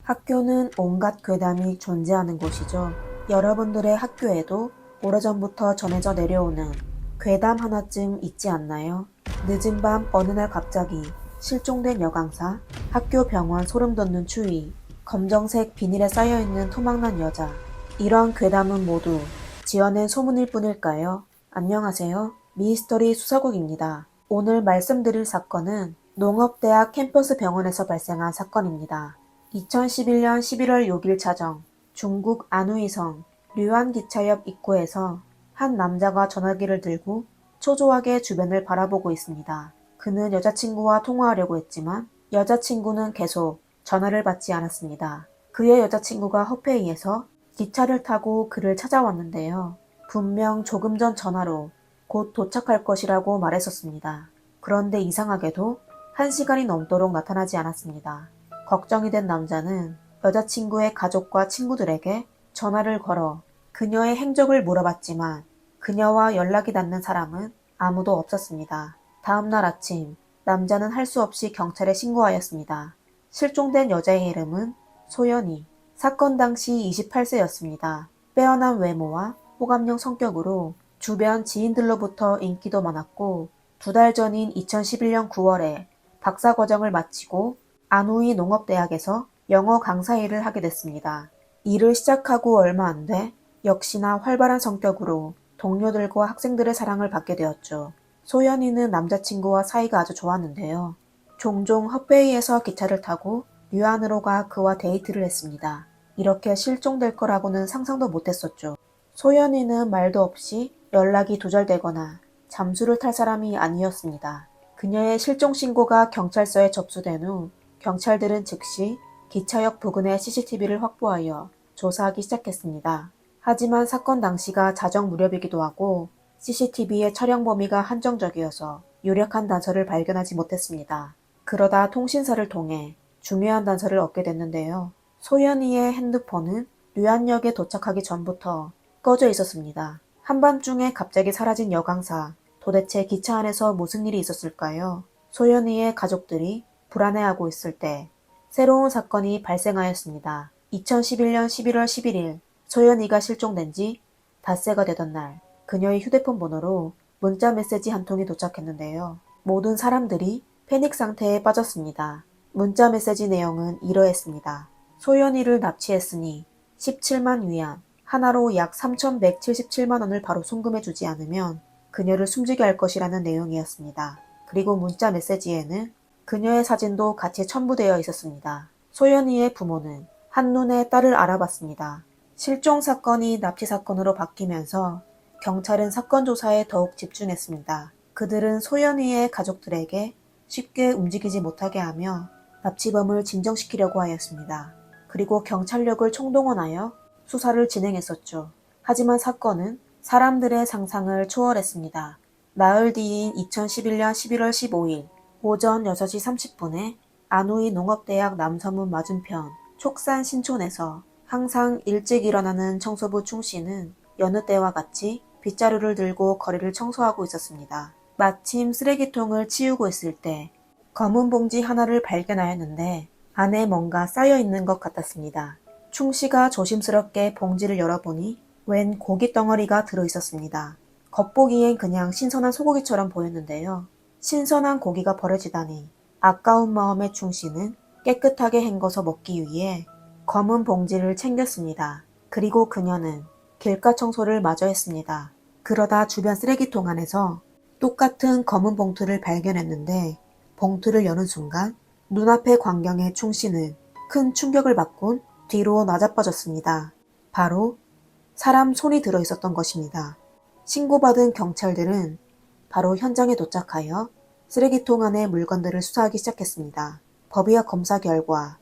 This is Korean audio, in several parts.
학교는 온갖 괴담이 존재하는 곳이죠. 여러분들의 학교에도 오래전부터 전해져 내려오는 괴담 하나쯤 있지 않나요? 늦은 밤 어느 날 갑자기 실종된 여강사, 학교 병원 소름 돋는 추위, 검정색 비닐에 쌓여있는 토막난 여자. 이런 괴담은 모두 지어낸 소문일 뿐일까요? 안녕하세요. 미스터리 수사국입니다. 오늘 말씀드릴 사건은 농업대학 캠퍼스 병원에서 발생한 사건입니다. 2011년 11월 6일 자정, 중국 안후이성 류안 기차역 입구에서 한 남자가 전화기를 들고 초조하게 주변을 바라보고 있습니다. 그는 여자친구와 통화하려고 했지만 여자친구는 계속 전화를 받지 않았습니다. 그의 여자친구가 허페이에서 기차를 타고 그를 찾아왔는데요. 분명 조금 전 전화로 곧 도착할 것이라고 말했었습니다. 그런데 이상하게도 1시간이 넘도록 나타나지 않았습니다. 걱정이 된 남자는 여자친구의 가족과 친구들에게 전화를 걸어 그녀의 행적을 물어봤지만 그녀와 연락이 닿는 사람은 아무도 없었습니다. 다음날 아침 남자는 할 수 없이 경찰에 신고하였습니다. 실종된 여자의 이름은 소연이. 사건 당시 28세였습니다. 빼어난 외모와 호감형 성격으로 주변 지인들로부터 인기도 많았고 2달 전인 2011년 9월에 박사과정을 마치고 안후이 농업대학에서 영어 강사 일을 하게 됐습니다. 일을 시작하고 얼마 안 돼 역시나 활발한 성격으로 동료들과 학생들의 사랑을 받게 되었죠. 소연이는 남자친구와 사이가 아주 좋았는데요. 종종 헛베이에서 기차를 타고 류안으로 가 그와 데이트를 했습니다. 이렇게 실종될 거라고는 상상도 못했었죠. 소연이는 말도 없이 연락이 두절되거나 잠수를 탈 사람이 아니었습니다. 그녀의 실종 신고가 경찰서에 접수된 후 경찰들은 즉시 기차역 부근의 CCTV를 확보하여 조사하기 시작했습니다. 하지만 사건 당시가 자정 무렵이기도 하고 CCTV의 촬영 범위가 한정적이어서 유력한 단서를 발견하지 못했습니다. 그러다 통신사를 통해 중요한 단서를 얻게 됐는데요. 소연이의 핸드폰은 류안역에 도착하기 전부터 꺼져 있었습니다. 한밤중에 갑자기 사라진 여강사, 도대체 기차 안에서 무슨 일이 있었을까요? 소연이의 가족들이 불안해하고 있을 때 새로운 사건이 발생하였습니다. 2011년 11월 11일 소연이가 실종된 지 닷새가 되던 날 그녀의 휴대폰 번호로 문자 메시지 한 통이 도착했는데요. 모든 사람들이 패닉 상태에 빠졌습니다. 문자 메시지 내용은 이러했습니다. 소연이를 납치했으니 17만 위안, 하나로 약 3,177만 원을 바로 송금해주지 않으면 그녀를 숨지게 할 것이라는 내용이었습니다. 그리고 문자 메시지에는 그녀의 사진도 같이 첨부되어 있었습니다. 소연이의 부모는 한눈에 딸을 알아봤습니다. 실종 사건이 납치 사건으로 바뀌면서 경찰은 사건 조사에 더욱 집중했습니다. 그들은 소연이의 가족들에게 쉽게 움직이지 못하게 하며 납치범을 진정시키려고 하였습니다. 그리고 경찰력을 총동원하여 수사를 진행했었죠. 하지만 사건은 사람들의 상상을 초월했습니다. 나흘 뒤인 2011년 11월 15일 오전 6시 30분에 안후이 농업대학 남서문 맞은편 촉산 신촌에서 항상 일찍 일어나는 청소부 충씨는 여느 때와 같이 빗자루를 들고 거리를 청소하고 있었습니다. 마침 쓰레기통을 치우고 있을 때 검은 봉지 하나를 발견하였는데 안에 뭔가 쌓여 있는 것 같았습니다. 충씨가 조심스럽게 봉지를 열어보니 웬 고기 덩어리가 들어있었습니다. 겉보기엔 그냥 신선한 소고기처럼 보였는데요. 신선한 고기가 버려지다니 아까운 마음의 충씨는 깨끗하게 헹궈서 먹기 위해 검은 봉지를 챙겼습니다. 그리고 그녀는 길가 청소를 마저 했습니다. 그러다 주변 쓰레기통 안에서 똑같은 검은 봉투를 발견했는데 봉투를 여는 순간 눈앞의 광경에 충씨는 큰 충격을 받곤 뒤로 나자빠졌습니다. 바로 사람 손이 들어있었던 것입니다. 신고받은 경찰들은 바로 현장에 도착하여 쓰레기통 안의 물건들을 수사하기 시작했습니다. 법의와 검사 결과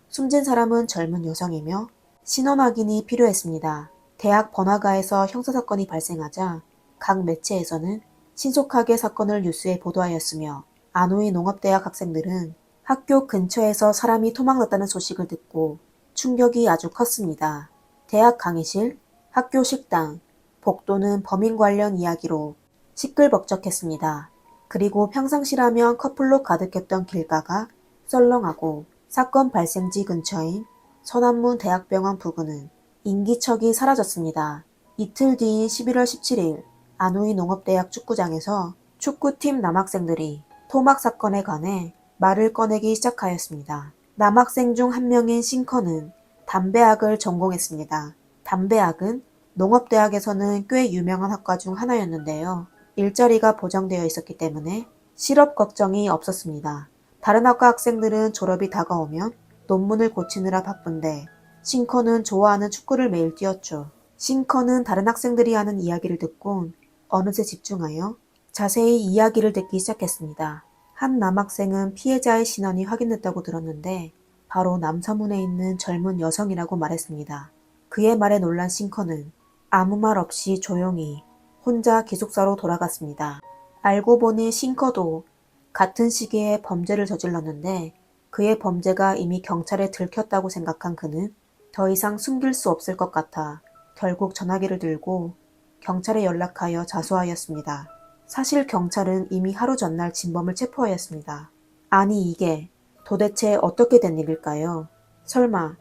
숨진 사람은 젊은 여성이며 신원 확인이 필요했습니다. 대학 번화가에서 형사사건이 발생하자 각 매체에서는 신속하게 사건을 뉴스에 보도하였으며 안후이 농업대학 학생들은 학교 근처에서 사람이 토막났다는 소식을 듣고 충격이 아주 컸습니다. 대학 강의실, 학교 식당, 복도는 범인 관련 이야기로 시끌벅적했습니다. 그리고 평상시라면 커플로 가득했던 길가가 썰렁하고 사건 발생지 근처인 서남문 대학병원 부근은 인기척이 사라졌습니다. 이틀 뒤인 11월 17일 안우이 농업대학 축구장에서 축구팀 남학생들이 토막 사건에 관해 말을 꺼내기 시작하였습니다. 남학생 중 한 명인 싱커는 담배학을 전공했습니다. 담배학은 농업대학에서는 꽤 유명한 학과 중 하나였는데요. 일자리가 보장되어 있었기 때문에 실업 걱정이 없었습니다. 다른 학과 학생들은 졸업이 다가오면 논문을 고치느라 바쁜데 싱커는 좋아하는 축구를 매일 뛰었죠. 싱커는 다른 학생들이 하는 이야기를 듣곤 어느새 집중하여 자세히 이야기를 듣기 시작했습니다. 한 남학생은 피해자의 신원이 확인됐다고 들었는데 바로 남서문에 있는 젊은 여성이라고 말했습니다. 그의 말에 놀란 싱커는 아무 말 없이 조용히 혼자 기숙사로 돌아갔습니다. 알고 보니 싱커도 같은 시기에 범죄를 저질렀는데 그의 범죄가 이미 경찰에 들켰다고 생각한 그는 더 이상 숨길 수 없을 것 같아 결국 전화기를 들고 경찰에 연락하여 자수하였습니다. 사실 경찰은 이미 하루 전날 진범을 체포하였습니다. 아니 이게 도대체 어떻게 된 일일까요? 설마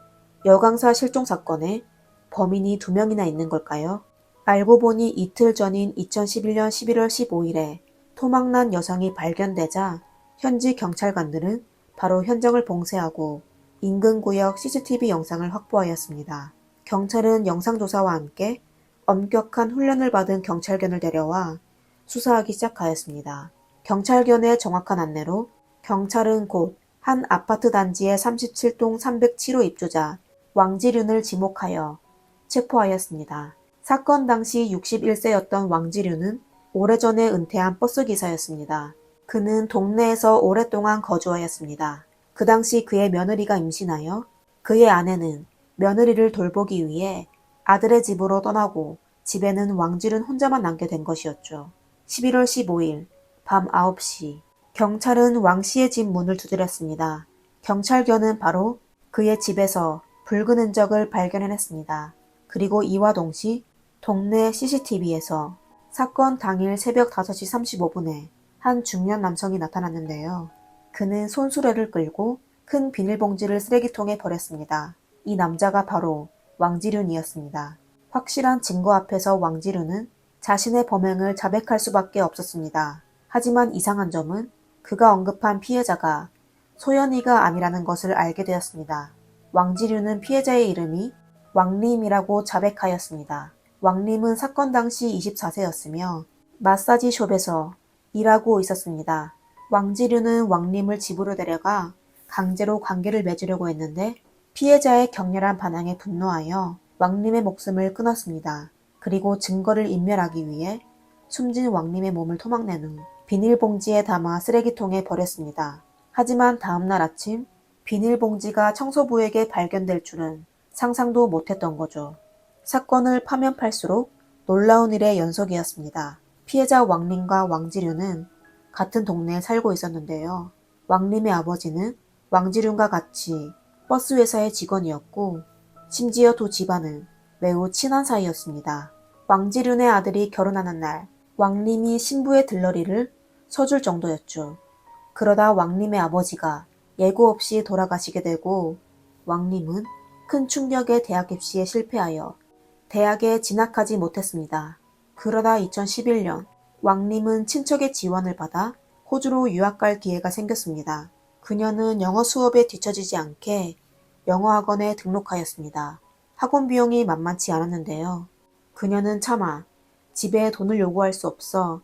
여강사 실종 사건에 범인이 2명이나 있는 걸까요? 알고 보니 이틀 전인 2011년 11월 15일에 토막난 여성이 발견되자 현지 경찰관들은 바로 현장을 봉쇄하고 인근 구역 CCTV 영상을 확보하였습니다. 경찰은 영상조사와 함께 엄격한 훈련을 받은 경찰견을 데려와 수사하기 시작하였습니다. 경찰견의 정확한 안내로 경찰은 곧 한 아파트 단지의 37동 307호 입주자 왕지륜을 지목하여 체포하였습니다. 사건 당시 61세였던 왕지륜은 오래전에 은퇴한 버스기사였습니다. 그는 동네에서 오랫동안 거주하였습니다. 그 당시 그의 며느리가 임신하여 그의 아내는 며느리를 돌보기 위해 아들의 집으로 떠나고 집에는 왕지륜 혼자만 남게 된 것이었죠. 11월 15일 밤 9시 경찰은 왕 씨의 집 문을 두드렸습니다. 경찰견은 바로 그의 집에서 붉은 흔적을 발견해냈습니다. 그리고 이와 동시 동네 CCTV에서 사건 당일 새벽 5시 35분에 한 중년 남성이 나타났는데요. 그는 손수레를 끌고 큰 비닐봉지를 쓰레기통에 버렸습니다. 이 남자가 바로 왕지륜이었습니다. 확실한 증거 앞에서 왕지륜은 자신의 범행을 자백할 수밖에 없었습니다. 하지만 이상한 점은 그가 언급한 피해자가 소연이가 아니라는 것을 알게 되었습니다. 왕지륜은 피해자의 이름이 왕림이라고 자백하였습니다. 왕림은 사건 당시 24세였으며 마사지 숍에서 일하고 있었습니다. 왕지륜은 왕림을 집으로 데려가 강제로 관계를 맺으려고 했는데 피해자의 격렬한 반항에 분노하여 왕림의 목숨을 끊었습니다. 그리고 증거를 인멸하기 위해 숨진 왕림의 몸을 토막낸 후 비닐봉지에 담아 쓰레기통에 버렸습니다. 하지만 다음날 아침 비닐봉지가 청소부에게 발견될 줄은 상상도 못했던 거죠. 사건을 파면 팔수록 놀라운 일의 연속이었습니다. 피해자 왕림과 왕지륜은 같은 동네에 살고 있었는데요. 왕림의 아버지는 왕지륜과 같이 버스 회사의 직원이었고 심지어 두 집안은 매우 친한 사이였습니다. 왕지륜의 아들이 결혼하는 날 왕림이 신부의 들러리를 서줄 정도였죠. 그러다 왕림의 아버지가 예고 없이 돌아가시게 되고 왕림은 큰 충격에 대학 입시에 실패하여 대학에 진학하지 못했습니다. 그러다 2011년 왕림은 친척의 지원을 받아 호주로 유학 갈 기회가 생겼습니다. 그녀는 영어 수업에 뒤처지지 않게 영어학원에 등록하였습니다. 학원 비용이 만만치 않았는데요. 그녀는 차마 집에 돈을 요구할 수 없어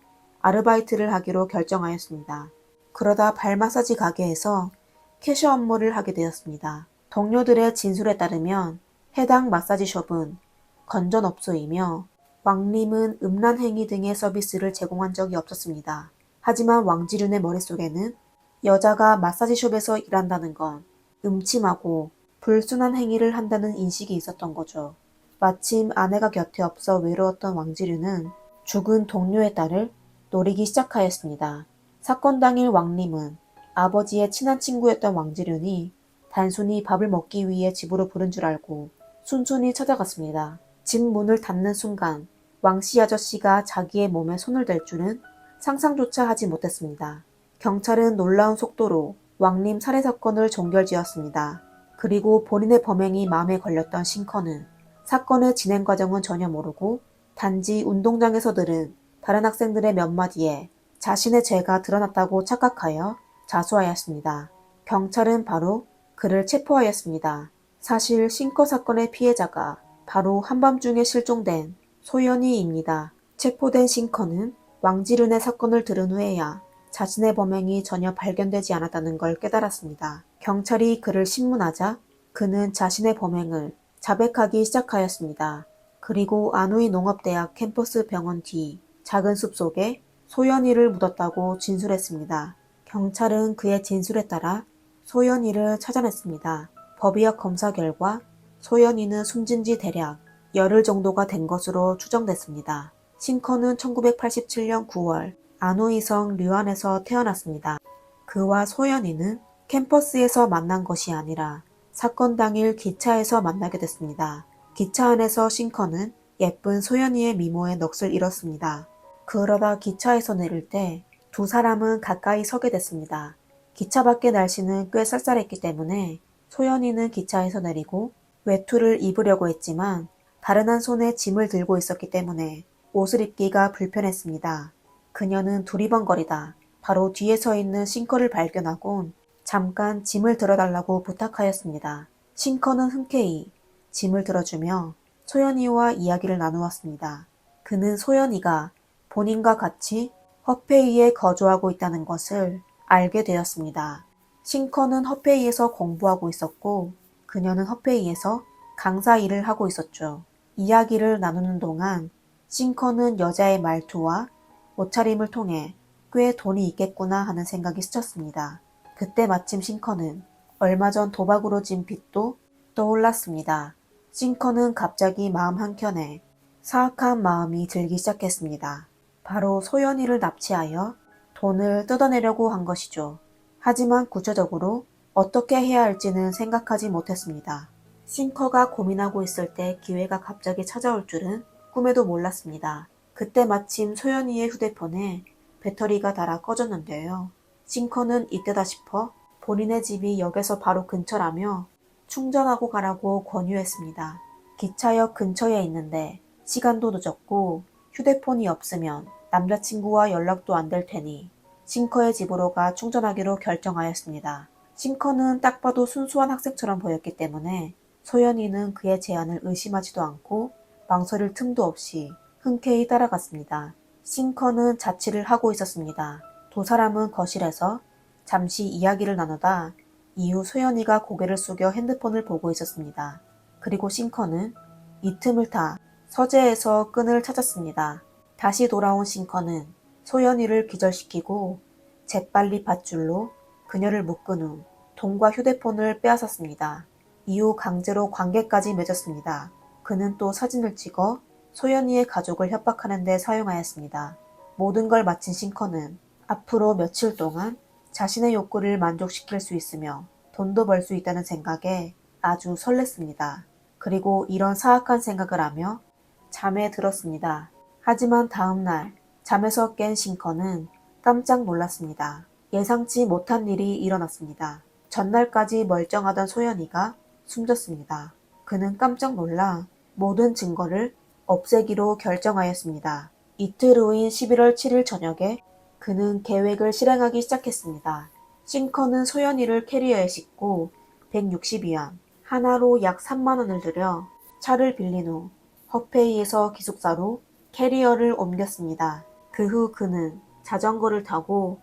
아르바이트를 하기로 결정하였습니다. 그러다 발 마사지 가게에서 캐셔 업무를 하게 되었습니다. 동료들의 진술에 따르면 해당 마사지숍은 건전업소이며 왕림은 음란 행위 등의 서비스를 제공한 적이 없었습니다. 하지만 왕지륜의 머릿속에는 여자가 마사지숍에서 일한다는 건 음침하고 불순한 행위를 한다는 인식이 있었던 거죠. 마침 아내가 곁에 없어 외로웠던 왕지륜은 죽은 동료의 딸을 노리기 시작하였습니다. 사건 당일 왕림은 아버지의 친한 친구였던 왕지륜이 단순히 밥을 먹기 위해 집으로 부른 줄 알고 순순히 찾아갔습니다. 집 문을 닫는 순간 왕씨 아저씨가 자기의 몸에 손을 댈 줄은 상상조차 하지 못했습니다. 경찰은 놀라운 속도로 왕림 살해 사건을 종결지었습니다. 그리고 본인의 범행이 마음에 걸렸던 싱커는 사건의 진행 과정은 전혀 모르고 단지 운동장에서 들은 다른 학생들의 몇 마디에 자신의 죄가 드러났다고 착각하여 자수하였습니다. 경찰은 바로 그를 체포하였습니다. 사실 싱커 사건의 피해자가 바로 한밤중에 실종된 소연이입니다. 체포된 싱커는 왕지륜의 사건을 들은 후에야 자신의 범행이 전혀 발견되지 않았다는 걸 깨달았습니다. 경찰이 그를 신문하자 그는 자신의 범행을 자백하기 시작하였습니다. 그리고 안후이 농업대학 캠퍼스 병원 뒤 작은 숲 속에 소연이를 묻었다고 진술했습니다. 경찰은 그의 진술에 따라 소연이를 찾아냈습니다. 법의학 검사 결과 소연이는 숨진 지 대략 열흘 정도가 된 것으로 추정됐습니다. 싱커는 1987년 9월 안후이성 류안에서 태어났습니다. 그와 소연이는 캠퍼스에서 만난 것이 아니라 사건 당일 기차에서 만나게 됐습니다. 기차 안에서 싱커는 예쁜 소연이의 미모에 넋을 잃었습니다. 그러다 기차에서 내릴 때 두 사람은 가까이 서게 됐습니다. 기차 밖의 날씨는 꽤 쌀쌀했기 때문에 소연이는 기차에서 내리고 외투를 입으려고 했지만 다른 한 손에 짐을 들고 있었기 때문에 옷을 입기가 불편했습니다. 그녀는 두리번거리다 바로 뒤에 서 있는 싱커를 발견하곤 잠깐 짐을 들어달라고 부탁하였습니다. 싱커는 흔쾌히 짐을 들어주며 소연이와 이야기를 나누었습니다. 그는 소연이가 본인과 같이 허페이에 거주하고 있다는 것을 알게 되었습니다. 싱커는 허페이에서 공부하고 있었고 그녀는 허페이에서 강사 일을 하고 있었죠. 이야기를 나누는 동안 싱커는 여자의 말투와 옷차림을 통해 꽤 돈이 있겠구나 하는 생각이 스쳤습니다. 그때 마침 싱커는 얼마 전 도박으로 진 빚도 떠올랐습니다. 싱커는 갑자기 마음 한켠에 사악한 마음이 들기 시작했습니다. 바로 소연이를 납치하여 돈을 뜯어내려고 한 것이죠. 하지만 구체적으로 어떻게 해야 할지는 생각하지 못했습니다. 싱커가 고민하고 있을 때 기회가 갑자기 찾아올 줄은 꿈에도 몰랐습니다. 그때 마침 소연이의 휴대폰에 배터리가 닳아 꺼졌는데요. 싱커는 이때다 싶어 본인의 집이 역에서 바로 근처라며 충전하고 가라고 권유했습니다. 기차역 근처에 있는데 시간도 늦었고 휴대폰이 없으면 남자친구와 연락도 안 될 테니 싱커의 집으로 가 충전하기로 결정하였습니다. 싱커는 딱 봐도 순수한 학생처럼 보였기 때문에 소연이는 그의 제안을 의심하지도 않고 망설일 틈도 없이 흔쾌히 따라갔습니다. 싱커는 자취를 하고 있었습니다. 두 사람은 거실에서 잠시 이야기를 나누다 이후 소연이가 고개를 숙여 핸드폰을 보고 있었습니다. 그리고 싱커는 이 틈을 타 서재에서 끈을 찾았습니다. 다시 돌아온 싱커는 소연이를 기절시키고 재빨리 밧줄로 그녀를 묶은 후 돈과 휴대폰을 빼앗았습니다. 이후 강제로 관계까지 맺었습니다. 그는 또 사진을 찍어 소연이의 가족을 협박하는 데 사용하였습니다. 모든 걸 마친 싱커는 앞으로 며칠 동안 자신의 욕구를 만족시킬 수 있으며 돈도 벌 수 있다는 생각에 아주 설렜습니다. 그리고 이런 사악한 생각을 하며 잠에 들었습니다. 하지만 다음날 잠에서 깬 싱커는 깜짝 놀랐습니다. 예상치 못한 일이 일어났습니다. 전날까지 멀쩡하던 소연이가 숨졌습니다. 그는 깜짝 놀라 모든 증거를 없애기로 결정하였습니다. 이틀 후인 11월 7일 저녁에 그는 계획을 실행하기 시작했습니다. 싱커는 소연이를 캐리어에 싣고 160위안, 하나로 약 3만 원을 들여 차를 빌린 후 허페이에서 기숙사로 캐리어를 옮겼습니다. 그 후 그는 자전거를 타고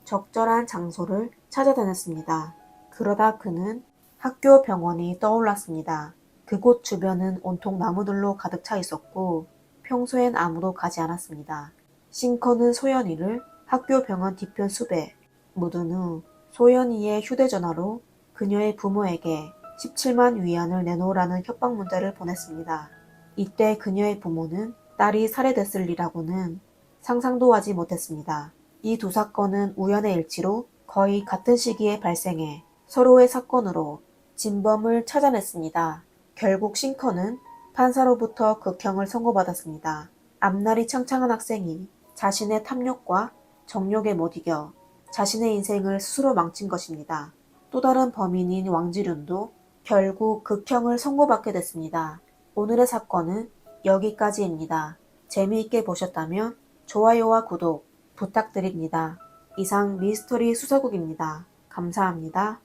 적절한 장소를 찾아다녔습니다. 그러다 그는 학교 병원이 떠올랐습니다. 그곳 주변은 온통 나무들로 가득 차 있었고 평소엔 아무도 가지 않았습니다. 싱커는 소연이를 학교 병원 뒤편 숲에 묻은 후 소연이의 휴대전화로 그녀의 부모에게 17만 위안을 내놓으라는 협박 문자를 보냈습니다. 이때 그녀의 부모는 딸이 살해됐을 리라고는 상상도 하지 못했습니다. 이 두 사건은 우연의 일치로 거의 같은 시기에 발생해 서로의 사건으로 진범을 찾아냈습니다. 결국 싱커는 판사로부터 극형을 선고받았습니다. 앞날이 창창한 학생이 자신의 탐욕과 정욕에 못 이겨 자신의 인생을 스스로 망친 것입니다. 또 다른 범인인 왕지륜도 결국 극형을 선고받게 됐습니다. 오늘의 사건은 여기까지입니다. 재미있게 보셨다면 좋아요와 구독 부탁드립니다. 이상 미스터리 수사국입니다. 감사합니다.